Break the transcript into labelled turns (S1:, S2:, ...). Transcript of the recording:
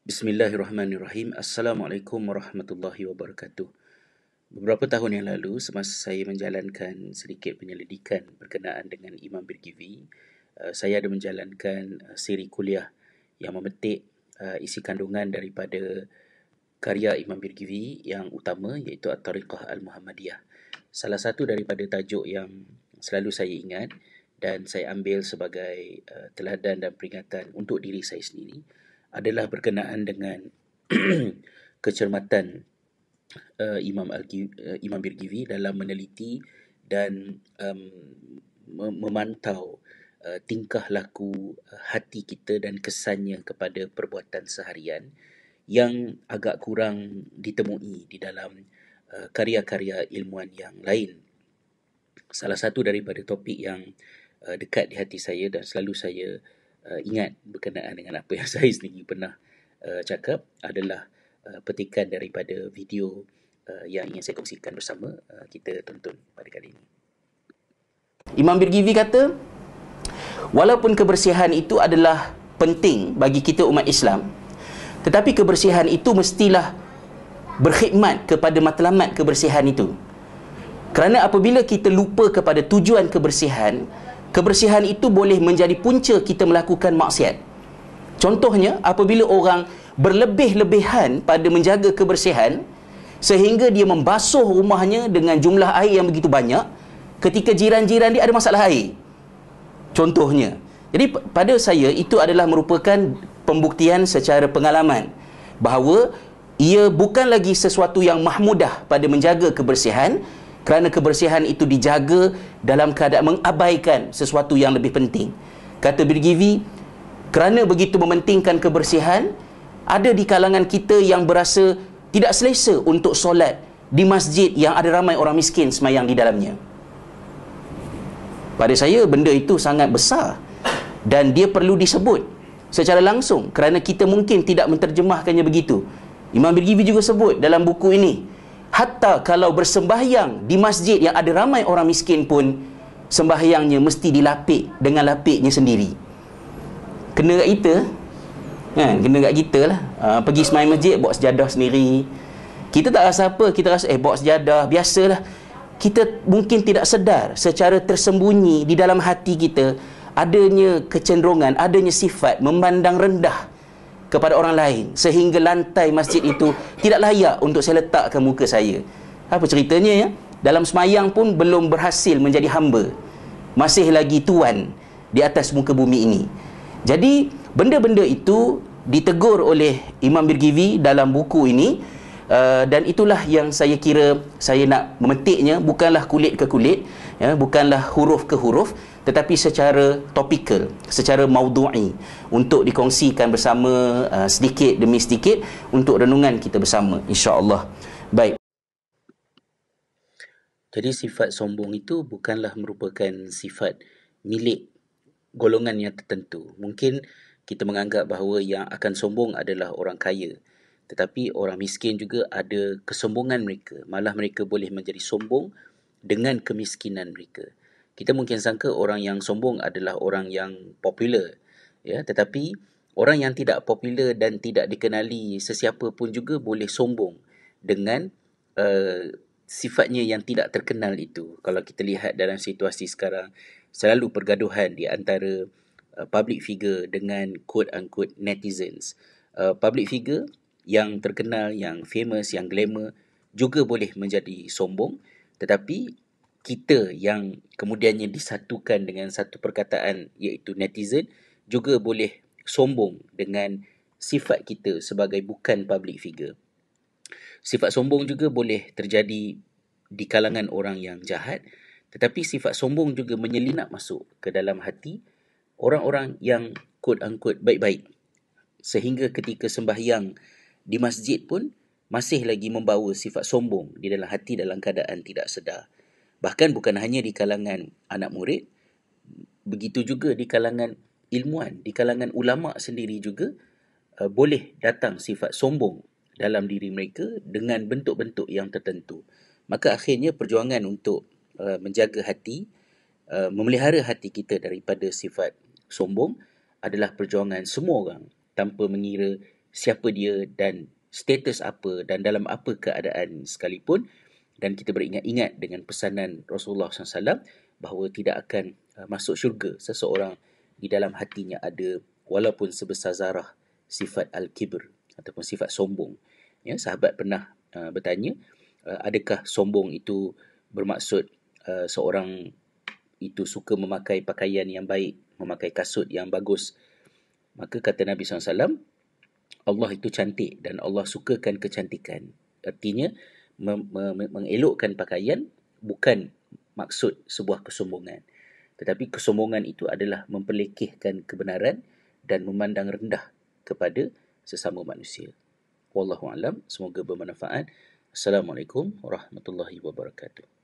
S1: Bismillahirrahmanirrahim. Assalamualaikum warahmatullahi wabarakatuh. Beberapa tahun yang lalu, semasa saya menjalankan sedikit penyelidikan berkenaan dengan Imam Birgivi, saya ada menjalankan siri kuliah yang memetik isi kandungan daripada karya Imam Birgivi yang utama, iaitu At-Tariqah Al-Muhammadiyah. Salah satu daripada tajuk yang selalu saya ingat dan saya ambil sebagai teladan dan peringatan untuk diri saya sendiri adalah berkenaan dengan kecermatan Imam Birgivi dalam meneliti dan memantau tingkah laku hati kita dan kesannya kepada perbuatan seharian yang agak kurang ditemui di dalam karya-karya ilmuwan yang lain. Salah satu daripada topik yang dekat di hati saya dan selalu saya ingat berkenaan dengan apa yang saya sendiri pernah cakap adalah petikan daripada video yang ingin saya kongsikan bersama. Kita tonton pada kali ini.
S2: Imam Birgivi kata, walaupun kebersihan itu adalah penting bagi kita umat Islam, tetapi kebersihan itu mestilah berkhidmat kepada matlamat kebersihan itu. Kerana apabila kita lupa kepada tujuan kebersihan, kebersihan itu boleh menjadi punca kita melakukan maksiat. Contohnya, apabila orang berlebih-lebihan pada menjaga kebersihan sehingga dia membasuh rumahnya dengan jumlah air yang begitu banyak ketika jiran-jiran dia ada masalah air. Contohnya. Jadi pada saya itu adalah merupakan pembuktian secara pengalaman bahawa ia bukan lagi sesuatu yang mahmudah pada menjaga kebersihan, kerana kebersihan itu dijaga dalam keadaan mengabaikan sesuatu yang lebih penting. Kata Birgivi, kerana begitu mementingkan kebersihan, ada di kalangan kita yang berasa tidak selesa untuk solat di masjid yang ada ramai orang miskin semayang di dalamnya. Pada saya, benda itu sangat besar dan dia perlu disebut secara langsung kerana kita mungkin tidak menterjemahkannya begitu. Imam Birgivi juga sebut dalam buku ini, hatta kalau bersembahyang di masjid yang ada ramai orang miskin pun, sembahyangnya mesti dilapik dengan lapiknya sendiri. Kena kat kita kan? Kena kat kita lah. Pergi sembahyang masjid, bawa sejadah sendiri. Kita tak rasa apa, kita rasa bawa sejadah, biasalah. Kita mungkin tidak sedar secara tersembunyi di dalam hati kita adanya kecenderungan, adanya sifat memandang rendah kepada orang lain, sehingga lantai masjid itu tidak layak untuk saya letakkan muka saya. Apa ceritanya ya? Dalam semayang pun belum berhasil menjadi hamba, masih lagi tuan di atas muka bumi ini. Jadi benda-benda itu ditegur oleh Imam Birgivi dalam buku ini, dan itulah yang saya kira saya nak memetiknya, bukanlah kulit ke kulit, ya, bukanlah huruf ke huruf, tetapi secara topikal, secara maudu'i, untuk dikongsikan bersama sedikit demi sedikit untuk renungan kita bersama, insya-Allah. Baik.
S1: Jadi sifat sombong itu bukanlah merupakan sifat milik golongan yang tertentu. Mungkin kita menganggap bahawa yang akan sombong adalah orang kaya, tetapi orang miskin juga ada kesombongan mereka. Malah mereka boleh menjadi sombong dengan kemiskinan mereka. Kita mungkin sangka orang yang sombong adalah orang yang popular, ya, tetapi orang yang tidak popular dan tidak dikenali sesiapa pun juga boleh sombong dengan sifatnya yang tidak terkenal itu. Kalau kita lihat dalam situasi sekarang, selalu pergaduhan di antara public figure dengan quote-unquote netizens. Public figure yang terkenal, yang famous, yang glamour juga boleh menjadi sombong, tetapi kita yang kemudiannya disatukan dengan satu perkataan iaitu netizen juga boleh sombong dengan sifat kita sebagai bukan public figure. Sifat sombong juga boleh terjadi di kalangan orang yang jahat, tetapi sifat sombong juga menyelinap masuk ke dalam hati orang-orang yang quote-unquote baik-baik, sehingga ketika sembahyang di masjid pun masih lagi membawa sifat sombong di dalam hati dalam keadaan tidak sedar. Bahkan bukan hanya di kalangan anak murid, begitu juga di kalangan ilmuwan, di kalangan ulama sendiri juga boleh datang sifat sombong dalam diri mereka dengan bentuk-bentuk yang tertentu. Maka akhirnya perjuangan untuk menjaga hati, memelihara hati kita daripada sifat sombong adalah perjuangan semua orang tanpa mengira siapa dia dan status apa dan dalam apa keadaan sekalipun. Dan kita beringat-ingat dengan pesanan Rasulullah SAW bahawa tidak akan masuk syurga seseorang di dalam hatinya ada walaupun sebesar zarah sifat al-kibr ataupun sifat sombong. Ya, sahabat pernah bertanya, adakah sombong itu bermaksud seorang itu suka memakai pakaian yang baik, memakai kasut yang bagus? Maka kata Nabi SAW, Allah itu cantik dan Allah sukakan kecantikan. Artinya, mengelokkan pakaian bukan maksud sebuah kesombongan. Tetapi kesombongan itu adalah memperlekehkan kebenaran dan memandang rendah kepada sesama manusia. Wallahu a'lam. Semoga bermanfaat. Assalamualaikum warahmatullahi wabarakatuh.